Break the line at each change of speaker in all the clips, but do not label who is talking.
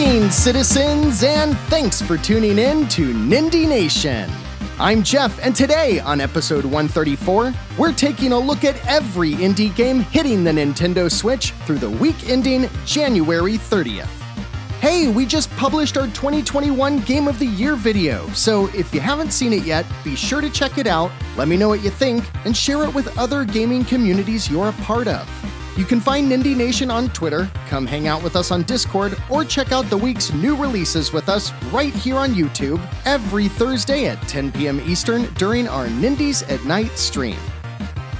Greetings, citizens, and thanks for tuning in to Nindie Nation. I'm Jeff, and today on episode 134, we're taking a look at every indie game hitting the Nintendo Switch through the week ending January 30th. Hey, we just published our 2021 Game of the Year video, so if you haven't seen it yet, be sure to check it out, let me know what you think, and share it with other gaming communities you're a part of. You can find Nindie Nation on Twitter, come hang out with us on Discord, or check out the week's new releases with us right here on YouTube every Thursday at 10 p.m. Eastern during our Nindies at Night stream.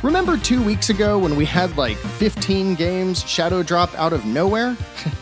Remember 2 weeks ago when we had like 15 games shadow drop out of nowhere?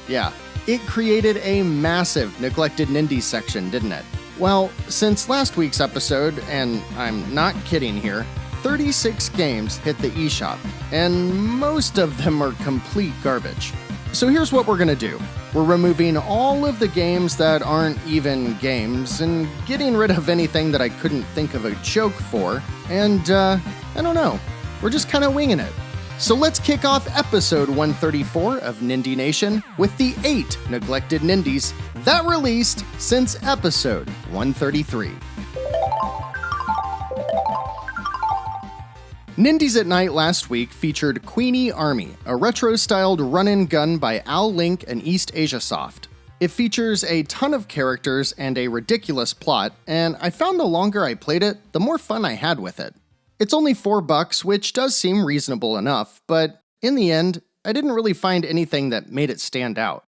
Yeah, it created a massive Neglected Nindies section, didn't it? Well, since last week's episode, and I'm not kidding here, 36 games hit the eShop, and most of them are complete garbage. So here's what we're gonna do. We're removing all of the games that aren't even games and getting rid of anything that I couldn't think of a joke for, and I don't know, we're just kinda winging it. So let's kick off episode 134 of Nindie Nation with the 8 Neglected Nindies that released since episode 133. Nindies at Night last week featured Queenie Army, a retro-styled run-and-gun by Al Link and East Asia Soft. It features a ton of characters and a ridiculous plot, and I found the longer I played it, the more fun I had with it. It's only $4, which does seem reasonable enough, but in the end, I didn't really find anything that made it stand out.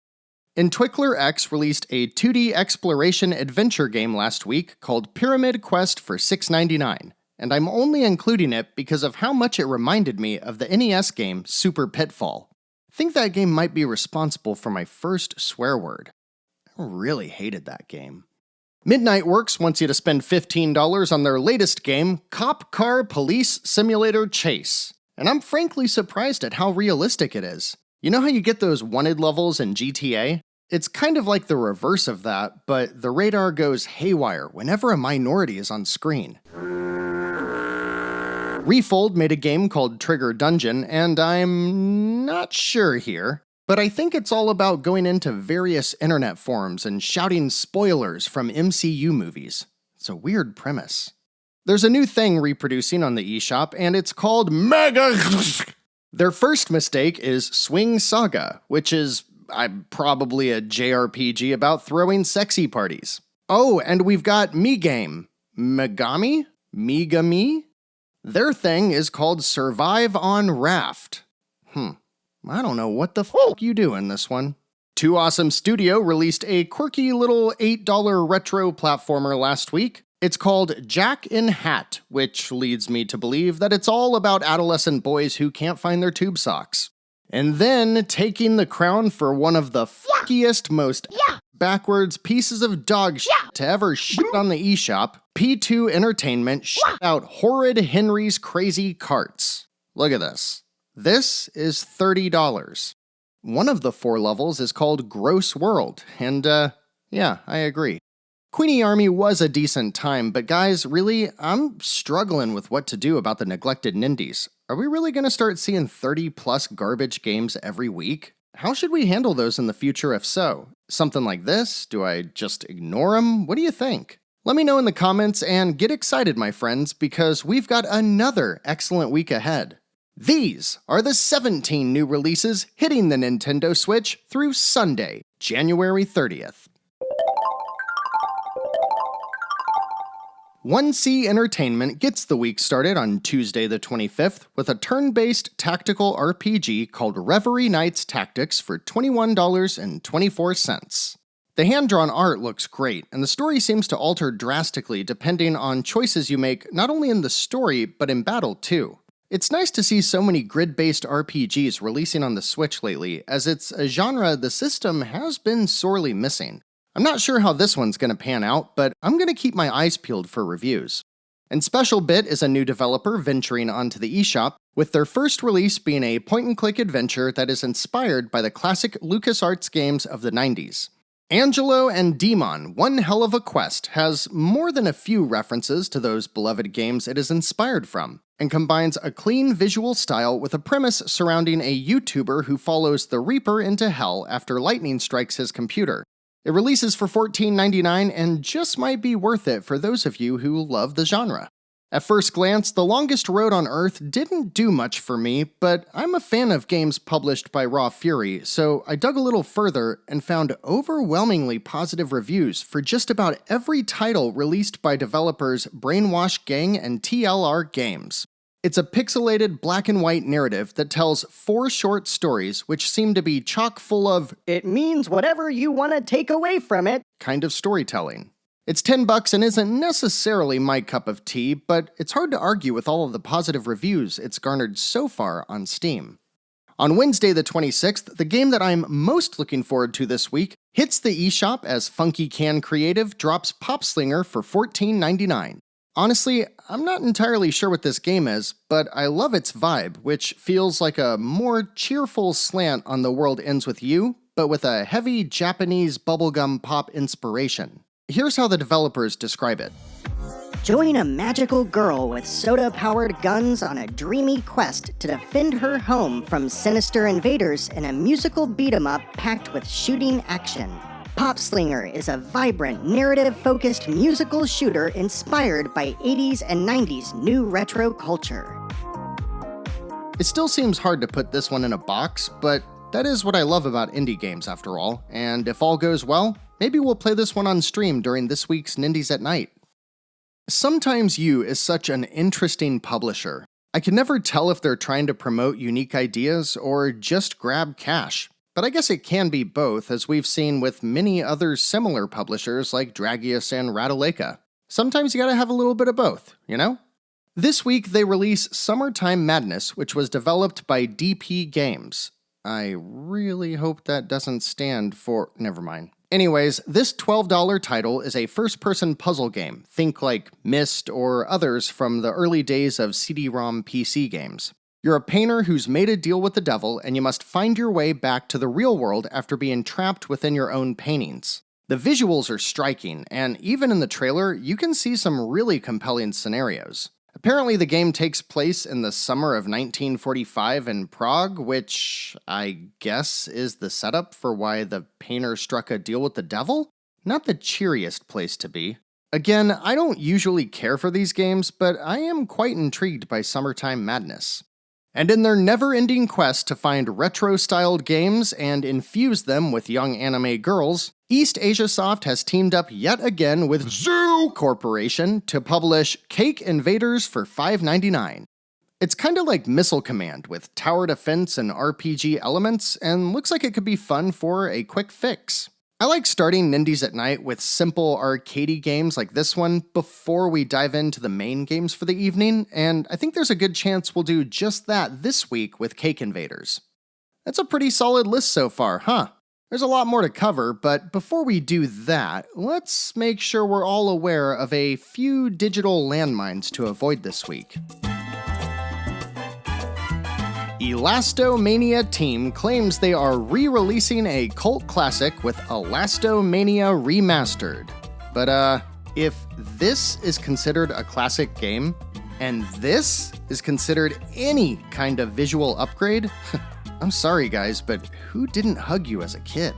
Entwickler X released a 2D exploration adventure game last week called Pyramid Quest for $6.99. And I'm only including it because of how much it reminded me of the NES game Super Pitfall. I think that game might be responsible for my first swear word. I really hated that game. Midnight Works wants you to spend $15 on their latest game, Cop Car Police Simulator Chase. And I'm frankly surprised at how realistic it is. You know how you get those wanted levels in GTA? It's kind of like the reverse of that, but the radar goes haywire whenever a minority is on screen. Refold made a game called Trigger Dungeon, and I'm not sure here, but I think it's all about going into various internet forums and shouting spoilers from MCU movies. It's a weird premise. There's a new thing reproducing on the eShop, and it's called Mega. Their first mistake is Swing Saga, which is probably a JRPG about throwing sexy parties. Oh, and we've got Me Game. Megami? Megami? Their thing is called Survive on Raft. I don't know what the fuck you do in this one. Too Awesome Studio released a quirky little $8 retro platformer last week. It's called Jack in Hat, which leads me to believe that it's all about adolescent boys who can't find their tube socks. And then, taking the crown for one of the fuckiest, most backwards pieces of dog shit to ever shit on the eShop, P2 Entertainment shit out Horrid Henry's Crazy Carts. Look at this. This is $30. One of the 4 levels is called Gross World, and yeah, I agree. Queenie Army was a decent time, but guys, really, I'm struggling with what to do about the Neglected Nindies. Are we really going to start seeing 30-plus garbage games every week? How should we handle those in the future if so? Something like this? Do I just ignore them? What do you think? Let me know in the comments and get excited, my friends, because we've got another excellent week ahead. These are the 17 new releases hitting the Nintendo Switch through Sunday, January 30th. 1C Entertainment gets the week started on Tuesday the 25th with a turn-based tactical RPG called Reverie Knights Tactics for $21.24. The hand-drawn art looks great, and the story seems to alter drastically depending on choices you make not only in the story, but in battle too. It's nice to see so many grid-based RPGs releasing on the Switch lately, as it's a genre the system has been sorely missing. I'm not sure how this one's going to pan out, but I'm going to keep my eyes peeled for reviews. And Special Bit is a new developer venturing onto the eShop, with their first release being a point-and-click adventure that is inspired by the classic LucasArts games of the 90s. Angelo and Demon, One Hell of a Quest, has more than a few references to those beloved games it is inspired from, and combines a clean visual style with a premise surrounding a YouTuber who follows the Reaper into hell after lightning strikes his computer. It releases for $14.99 and just might be worth it for those of you who love the genre. At first glance, The Longest Road on Earth didn't do much for me, but I'm a fan of games published by Raw Fury, so I dug a little further and found overwhelmingly positive reviews for just about every title released by developers Brainwash Gang and TLR Games. It's a pixelated black and white narrative that tells 4 short stories which seem to be chock full of
"it means whatever you want to take away from it"
kind of storytelling. It's $10 and isn't necessarily my cup of tea, but it's hard to argue with all of the positive reviews it's garnered so far on Steam. On Wednesday the 26th, the game that I'm most looking forward to this week hits the eShop as Funky Can Creative drops PopSlinger for $14.99. Honestly, I'm not entirely sure what this game is, but I love its vibe, which feels like a more cheerful slant on The World Ends With You, but with a heavy Japanese bubblegum pop inspiration. Here's how the developers describe it.
Join a magical girl with soda-powered guns on a dreamy quest to defend her home from sinister invaders in a musical beat-em-up packed with shooting action. PopSlinger is a vibrant, narrative-focused musical shooter inspired by 80s and 90s new retro culture.
It still seems hard to put this one in a box, but that is what I love about indie games after all, and if all goes well, maybe we'll play this one on stream during this week's Nindies at Night. Sometimes You is such an interesting publisher. I can never tell if they're trying to promote unique ideas or just grab cash. But I guess it can be both, as we've seen with many other similar publishers like Dragius and Ratalaika. Sometimes you gotta have a little bit of both, you know? This week they release Summertime Madness, which was developed by DP Games. I really hope that doesn't stand for... never mind. Anyways, this $12 title is a first-person puzzle game. Think like Myst or others from the early days of CD-ROM PC games. You're a painter who's made a deal with the devil, and you must find your way back to the real world after being trapped within your own paintings. The visuals are striking, and even in the trailer, you can see some really compelling scenarios. Apparently, the game takes place in the summer of 1945 in Prague, which I guess is the setup for why the painter struck a deal with the devil? Not the cheeriest place to be. Again, I don't usually care for these games, but I am quite intrigued by Summertime Madness. And in their never-ending quest to find retro-styled games and infuse them with young anime girls, East Asia Soft has teamed up yet again with Zoo Corporation to publish Cake Invaders for $5.99. It's kinda like Missile Command with tower defense and RPG elements, and looks like it could be fun for a quick fix. I like starting Nindies at Night with simple arcadey games like this one before we dive into the main games for the evening, and I think there's a good chance we'll do just that this week with Cake Invaders. That's a pretty solid list so far, huh? There's a lot more to cover, but before we do that, let's make sure we're all aware of a few digital landmines to avoid this week. Elastomania Team claims they are re-releasing a cult classic with Elastomania Remastered. But if this is considered a classic game, and this is considered any kind of visual upgrade, I'm sorry guys, but who didn't hug you as a kid?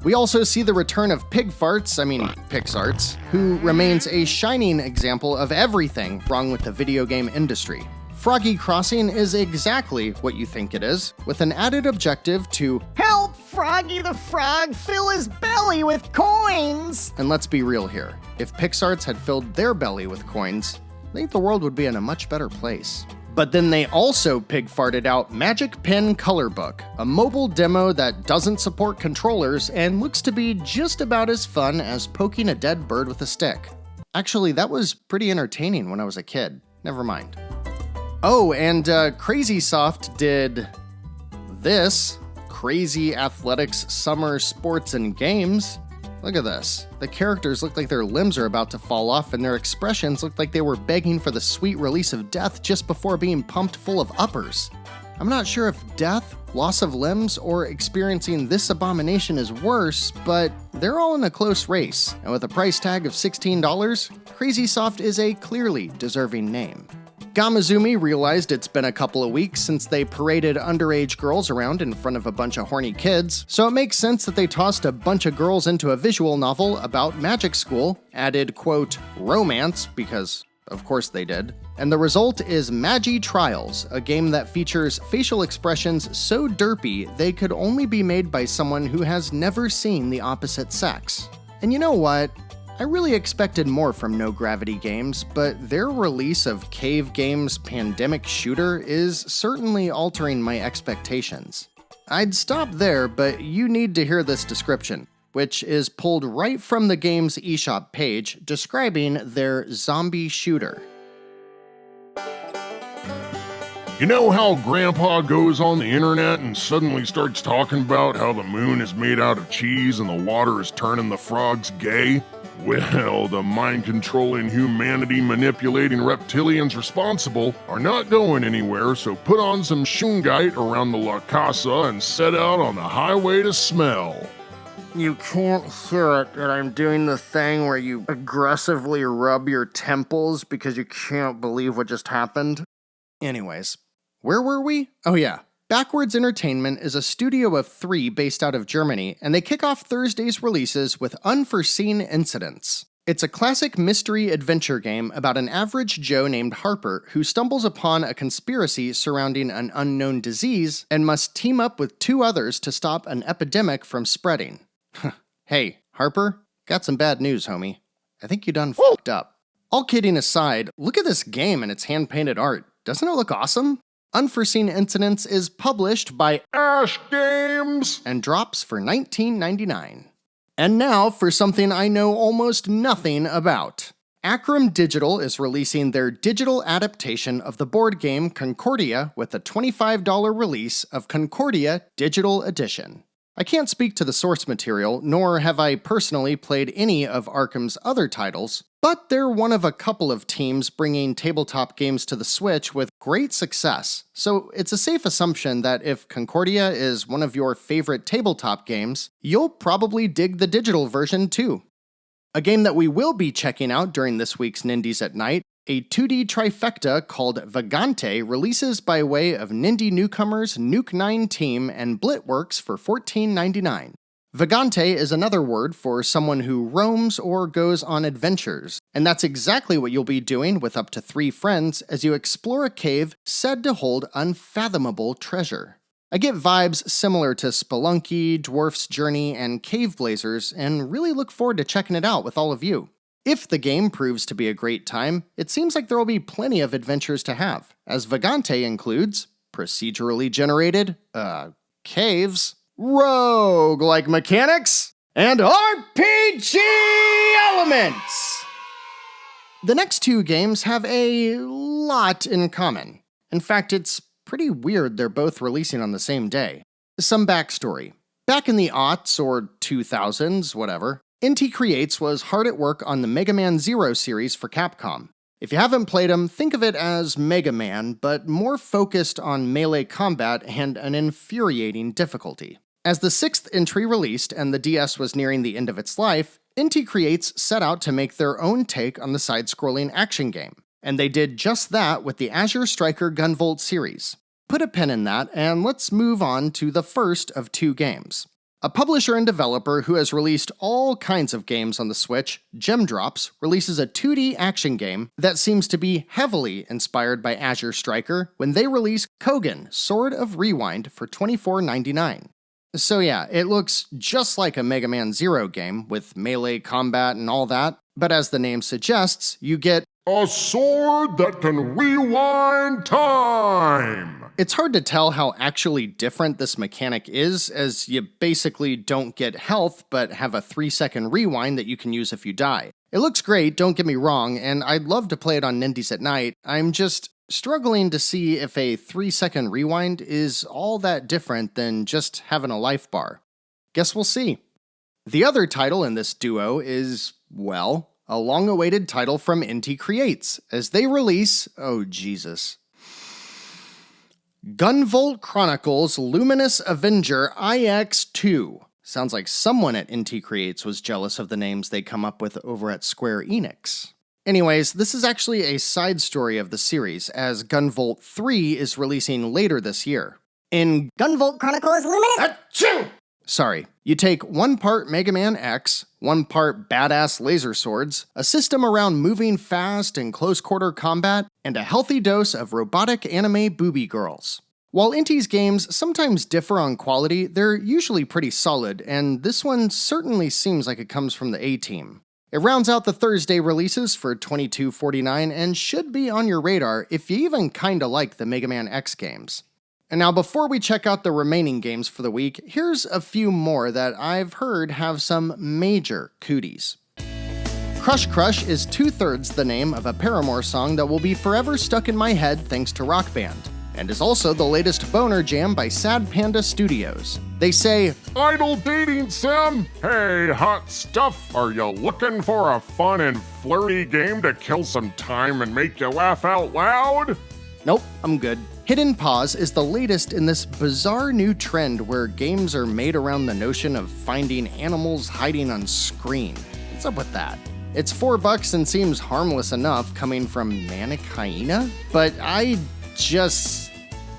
We also see the return of Pixarts, who remains a shining example of everything wrong with the video game industry. Froggy Crossing is exactly what you think it is, with an added objective to
help Froggy the Frog fill his belly with coins!
And let's be real here, if Pixarts had filled their belly with coins, I think the world would be in a much better place. But then they also pig-farted out Magic Pen Color Book, a mobile demo that doesn't support controllers and looks to be just about as fun as poking a dead bird with a stick. Actually, that was pretty entertaining when I was a kid. Never mind. Oh, and Crazy Soft did this, Crazy Athletics Summer Sports and Games. Look at this. The characters look like their limbs are about to fall off, and their expressions look like they were begging for the sweet release of death just before being pumped full of uppers. I'm not sure if death, loss of limbs, or experiencing this abomination is worse, but they're all in a close race, and with a price tag of $16, Crazy Soft is a clearly deserving name. Gamazumi realized it's been a couple of weeks since they paraded underage girls around in front of a bunch of horny kids, so it makes sense that they tossed a bunch of girls into a visual novel about magic school, added, quote, romance, because of course they did, and the result is Magi Trials, a game that features facial expressions so derpy they could only be made by someone who has never seen the opposite sex. And you know what? I really expected more from No Gravity Games, but their release of Cave Games' Pandemic Shooter is certainly altering my expectations. I'd stop there, but you need to hear this description, which is pulled right from the game's eShop page describing their zombie shooter.
You know how Grandpa goes on the internet and suddenly starts talking about how the moon is made out of cheese and the water is turning the frogs gay? Well, the mind-controlling, humanity-manipulating reptilians responsible are not going anywhere, so put on some shungite around the La Casa and set out on the highway to smell.
You can't hear it, and I'm doing the thing where you aggressively rub your temples because you can't believe what just happened. Anyways, where were we? Oh yeah. Backwards Entertainment is a studio of 3 based out of Germany, and they kick off Thursday's releases with Unforeseen Incidents. It's a classic mystery adventure game about an average Joe named Harper who stumbles upon a conspiracy surrounding an unknown disease and must team up with 2 others to stop an epidemic from spreading. Hey, Harper, got some bad news, homie. I think you done fucked up. All kidding aside, look at this game and its hand-painted art. Doesn't it look awesome? Unforeseen Incidents is published by
Ash Games
and drops for $19.99. And now for something I know almost nothing about. Acrim Digital is releasing their digital adaptation of the board game Concordia with a $25 release of Concordia Digital Edition. I can't speak to the source material, nor have I personally played any of Arkham's other titles, but they're one of a couple of teams bringing tabletop games to the Switch with great success, so it's a safe assumption that if Concordia is one of your favorite tabletop games, you'll probably dig the digital version too. A game that we will be checking out during this week's Nindies at Night, a 2D trifecta called Vagante releases by way of Nindie newcomers Nuke 9 Team and Blitworks for $14.99. Vagante is another word for someone who roams or goes on adventures, and that's exactly what you'll be doing with up to 3 friends as you explore a cave said to hold unfathomable treasure. I get vibes similar to Spelunky, Dwarf's Journey, and Cave Blazers, and really look forward to checking it out with all of you. If the game proves to be a great time, it seems like there will be plenty of adventures to have, as Vagante includes procedurally generated, caves, roguelike mechanics, and RPG elements! The next 2 games have a lot in common. In fact, it's pretty weird they're both releasing on the same day. Some backstory. Back in the aughts, or 2000s, whatever, Inti Creates was hard at work on the Mega Man Zero series for Capcom. If you haven't played them, think of it as Mega Man, but more focused on melee combat and an infuriating difficulty. As the 6th entry released and the DS was nearing the end of its life, Inti Creates set out to make their own take on the side-scrolling action game. And they did just that with the Azure Striker Gunvolt series. Put a pin in that, and let's move on to the first of 2 games. A publisher and developer who has released all kinds of games on the Switch, Gemdrops, releases a 2D action game that seems to be heavily inspired by Azure Striker when they release Kogan, Sword of Rewind for $24.99. So yeah, it looks just like a Mega Man Zero game with melee combat and all that, but as the name suggests, you get
a sword that can rewind time!
It's hard to tell how actually different this mechanic is, as you basically don't get health, but have a 3-second rewind that you can use if you die. It looks great, don't get me wrong, and I'd love to play it on Nindies at Night. I'm just struggling to see if a 3-second rewind is all that different than just having a life bar. Guess we'll see. The other title in this duo is, well, a long-awaited title from Inti Creates, as they release, oh Jesus, Gunvolt Chronicles Luminous Avenger IX2. Sounds like someone at Inti Creates was jealous of the names they come up with over at Square Enix. Anyways, this is actually a side story of the series, as Gunvolt 3 is releasing later this year. In
Gunvolt Chronicles Luminous.
Achoo! Sorry. You take 1 part Mega Man X, 1 part badass laser swords, a system around moving fast and close-quarter combat, and a healthy dose of robotic anime booby girls. While Inti's games sometimes differ on quality, they're usually pretty solid, and this one certainly seems like it comes from the A-team. It rounds out the Thursday releases for $22.49 and should be on your radar if you even kinda like the Mega Man X games. And now before we check out the remaining games for the week, here's a few more that I've heard have some major cooties. Crush Crush is 2/3 the name of a Paramore song that will be forever stuck in my head thanks to Rock Band, and is also the latest boner jam by Sad Panda Studios. They say,
Idle dating sim? Hey, hot stuff, are you looking for a fun and flirty game to kill some time and make you laugh out loud?
nope, I'm good. Hidden Paws is the latest in this bizarre new trend where games are made around the notion of finding animals hiding on screen. What's up with that? It's $4 and seems harmless enough coming from Manic Hyena, but I just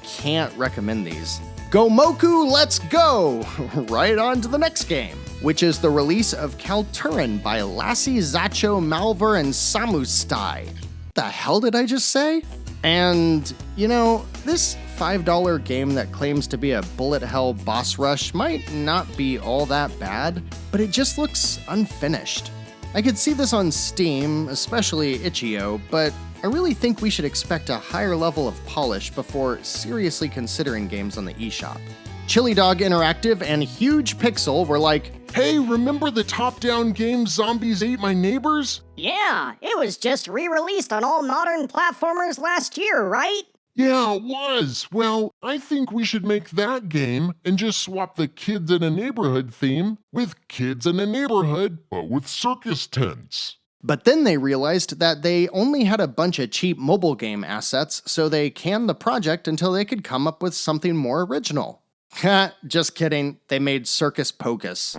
can't recommend these. Gomoku, let's go! Right on to the next game, which is the release of Kalturin by Lassie, Zacho, Malver, and Samustai. The hell did I just say? And, you know, this $5 game that claims to be a bullet hell boss rush might not be all that bad, but it just looks unfinished. I could see this on Steam, especially Itch.io, but I really think we should expect a higher level of polish before seriously considering games on the eShop. Chili Dog Interactive and Huge Pixel were like,
Hey, remember the top-down game Zombies Ate My Neighbors?
Yeah, it was just re-released on all modern platformers last year, right?
Yeah, it was. Well, I think we should make that game and just swap the Kids in a Neighborhood theme with Kids in a Neighborhood, but with circus tents.
But then they realized that they only had a bunch of cheap mobile game assets, so they canned the project until they could come up with something more original. Ha, just kidding, they made Circus Pocus.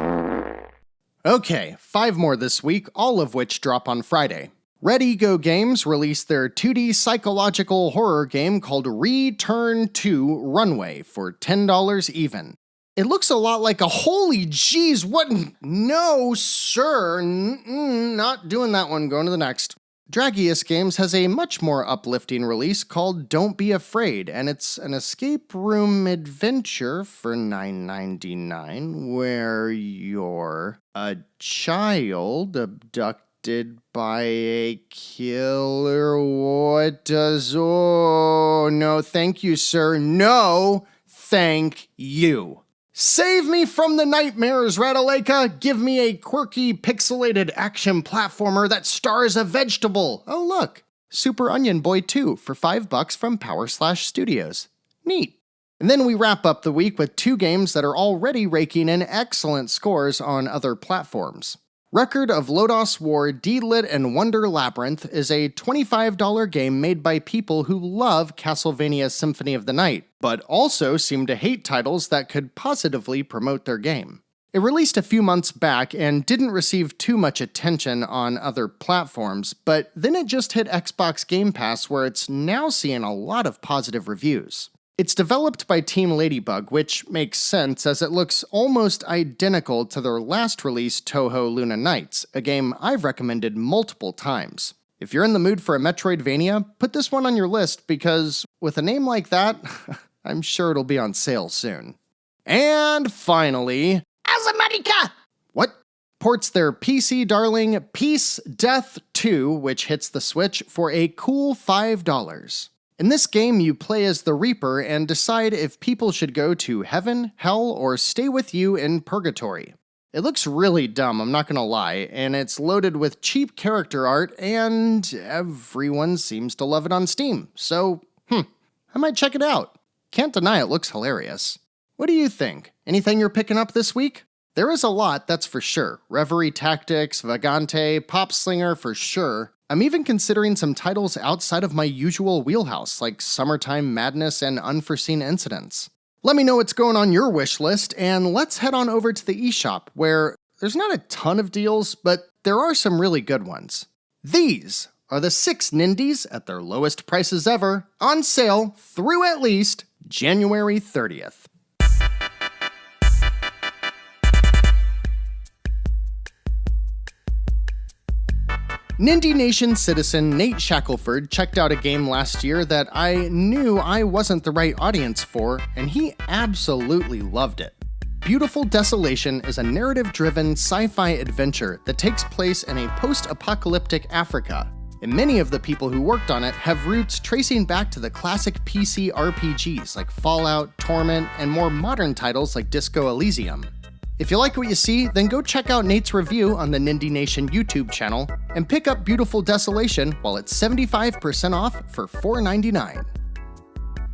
Okay, 5 more this week, all of which drop on Friday. Red Ego Games released their 2D psychological horror game called Return to Runway for $10 even. It looks a lot like a holy jeez, what? No, sir, not doing that one, going to the next. Dragius Games has a much more uplifting release called Don't Be Afraid, and it's an escape room adventure for $9.99 where you're a child abducted by a killer. What does... Oh, no, thank you, sir. No, thank you. Save me from the nightmares, Radaleka! Give me a quirky, pixelated action platformer that stars a vegetable! Oh look, Super Onion Boy 2 for $5 from Power/Studios. Neat. And then we wrap up the week with 2 games that are already raking in excellent scores on other platforms. Record of Lodos War D-Lit and Wonder Labyrinth is a $25 game made by people who love Castlevania Symphony of the Night, but also seem to hate titles that could positively promote their game. It released a few months back and didn't receive too much attention on other platforms, but then it just hit Xbox Game Pass where it's now seeing a lot of positive reviews. It's developed by Team Ladybug, which makes sense as it looks almost identical to their last release, Touhou Luna Nights, a game I've recommended multiple times. If you're in the mood for a Metroidvania, put this one on your list because with a name like that, I'm sure it'll be on sale soon. And finally,
Azamadika!
What? Ports their PC darling Peace Death 2, which hits the Switch, for a cool $5. In this game, you play as the Reaper and decide if people should go to heaven, hell, or stay with you in purgatory. It looks really dumb, I'm not gonna lie, and it's loaded with cheap character art, and everyone seems to love it on Steam, so, I might check it out. Can't deny it looks hilarious. What do you think? Anything you're picking up this week? There is a lot, that's for sure. Reverie Tactics, Vagante, PopSlinger for sure. I'm even considering some titles outside of my usual wheelhouse, like Summertime Madness and Unforeseen Incidents. Let me know what's going on your wish list, and let's head on over to the eShop, where there's not a ton of deals, but there are some really good ones. These are the 6 Nindies at their lowest prices ever, on sale through at least January 30th. Nindie Nation citizen Nate Shackelford checked out a game last year that I knew I wasn't the right audience for, and he absolutely loved it. Beautiful Desolation is a narrative-driven sci-fi adventure that takes place in a post-apocalyptic Africa, and many of the people who worked on it have roots tracing back to the classic PC RPGs like Fallout, Torment, and more modern titles like Disco Elysium. If you like what you see, then go check out Nate's review on the Nindie Nation YouTube channel and pick up Beautiful Desolation while it's 75% off for $4.99.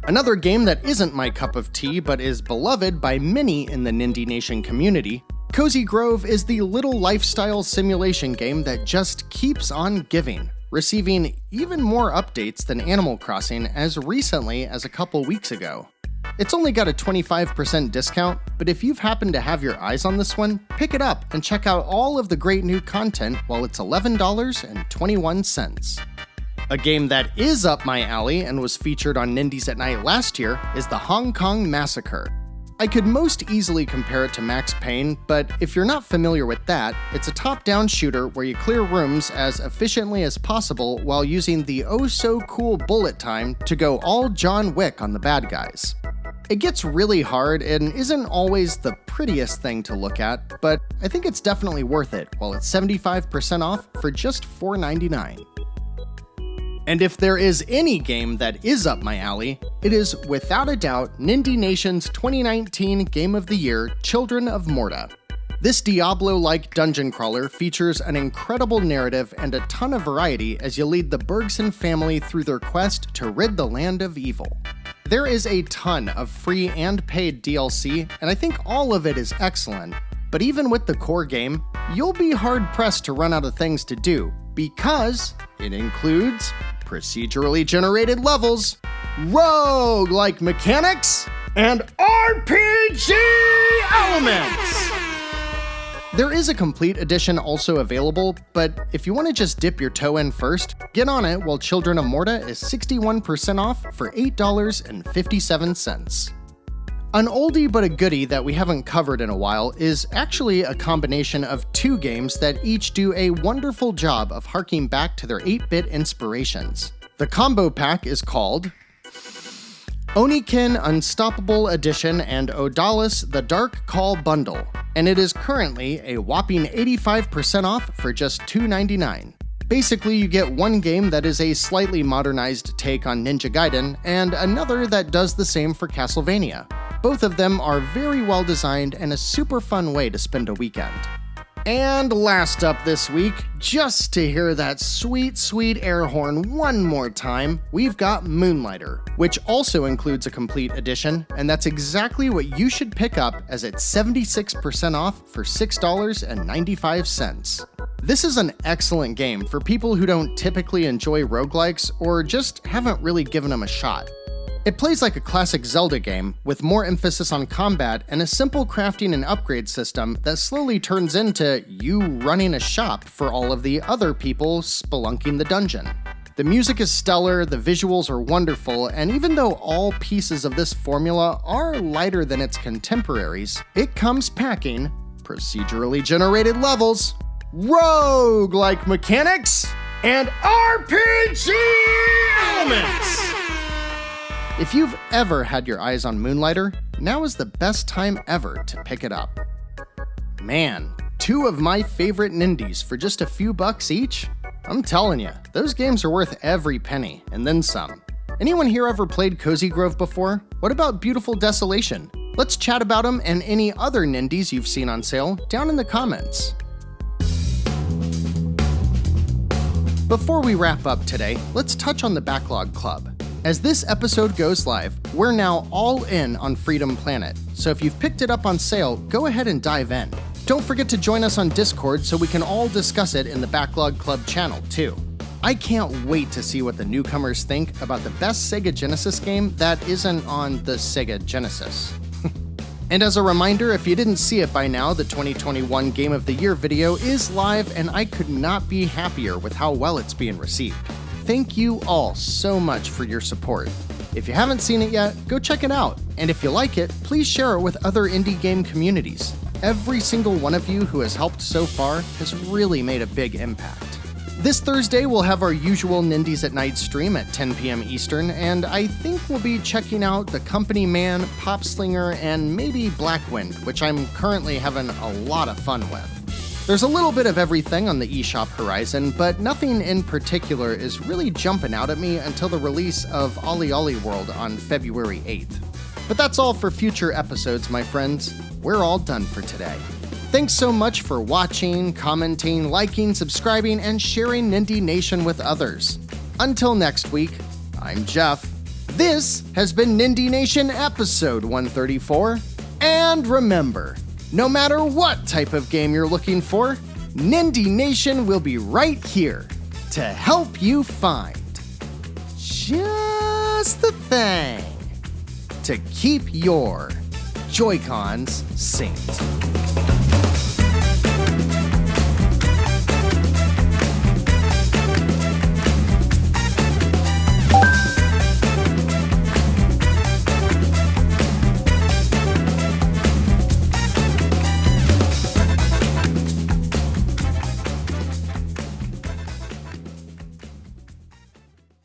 Another game that isn't my cup of tea but is beloved by many in the Nindie Nation community, Cozy Grove is the little lifestyle simulation game that just keeps on giving, receiving even more updates than Animal Crossing as recently as a couple weeks ago. It's only got a 25% discount, but if you've happened to have your eyes on this one, pick it up and check out all of the great new content while it's $11.21. A game that is up my alley and was featured on Nindies at Night last year is the Hong Kong Massacre. I could most easily compare it to Max Payne, but if you're not familiar with that, it's a top-down shooter where you clear rooms as efficiently as possible while using the oh-so-cool bullet time to go all John Wick on the bad guys. It gets really hard and isn't always the prettiest thing to look at, but I think it's definitely worth it while it's 75% off for just $4.99. And if there is any game that is up my alley, it is without a doubt Nindie Nation's 2019 Game of the Year, Children of Morta. This Diablo-like dungeon crawler features an incredible narrative and a ton of variety as you lead the Bergson family through their quest to rid the land of evil. There is a ton of free and paid DLC, and I think all of it is excellent, but even with the core game, you'll be hard-pressed to run out of things to do, because it includes procedurally generated levels, roguelike mechanics, and RPG elements! There is a complete edition also available, but if you want to just dip your toe in first, get on it while Children of Morta is 61% off for $8.57. An oldie but a goodie that we haven't covered in a while is actually a combination of 2 games that each do a wonderful job of harking back to their 8-bit inspirations. The combo pack is called Onikin Unstoppable Edition and Odalis The Dark Call Bundle, and it is currently a whopping 85% off for just $2.99. Basically, you get one game that is a slightly modernized take on Ninja Gaiden, and another that does the same for Castlevania. Both of them are very well designed and a super fun way to spend a weekend. And last up this week, just to hear that sweet, sweet air horn one more time, we've got Moonlighter, which also includes a complete edition, and that's exactly what you should pick up as it's 76% off for $6.95. This is an excellent game for people who don't typically enjoy roguelikes or just haven't really given them a shot. It plays like a classic Zelda game, with more emphasis on combat and a simple crafting and upgrade system that slowly turns into you running a shop for all of the other people spelunking the dungeon. The music is stellar, the visuals are wonderful, and even though all pieces of this formula are lighter than its contemporaries, it comes packing procedurally generated levels, roguelike mechanics, and RPG elements! If you've ever had your eyes on Moonlighter, now is the best time ever to pick it up. Man, 2 of my favorite Nindies for just a few bucks each? I'm telling you, those games are worth every penny, and then some. Anyone here ever played Cozy Grove before? What about Beautiful Desolation? Let's chat about them and any other Nindies you've seen on sale down in the comments. Before we wrap up today, let's touch on the Backlog Club. As this episode goes live, we're now all in on Freedom Planet, so if you've picked it up on sale, go ahead and dive in. Don't forget to join us on Discord so we can all discuss it in the Backlog Club channel, too. I can't wait to see what the newcomers think about the best Sega Genesis game that isn't on the Sega Genesis. And as a reminder, if you didn't see it by now, the 2021 Game of the Year video is live, and I could not be happier with how well it's being received. Thank you all so much for your support. If you haven't seen it yet, go check it out. And if you like it, please share it with other indie game communities. Every single one of you who has helped so far has really made a big impact. This Thursday, we'll have our usual Nindies at Night stream at 10 p.m. Eastern, and I think we'll be checking out The Company Man, PopSlinger, and maybe Blackwind, which I'm currently having a lot of fun with. There's a little bit of everything on the eShop horizon, but nothing in particular is really jumping out at me until the release of Ollie Ollie World on February 8th. But that's all for future episodes, my friends. We're all done for today. Thanks so much for watching, commenting, liking, subscribing, and sharing Nindie Nation with others. Until next week, I'm Jeff. This has been Nindie Nation episode 134. And remember, no matter what type of game you're looking for, Nindie Nation will be right here to help you find just the thing to keep your Joy-Cons synced.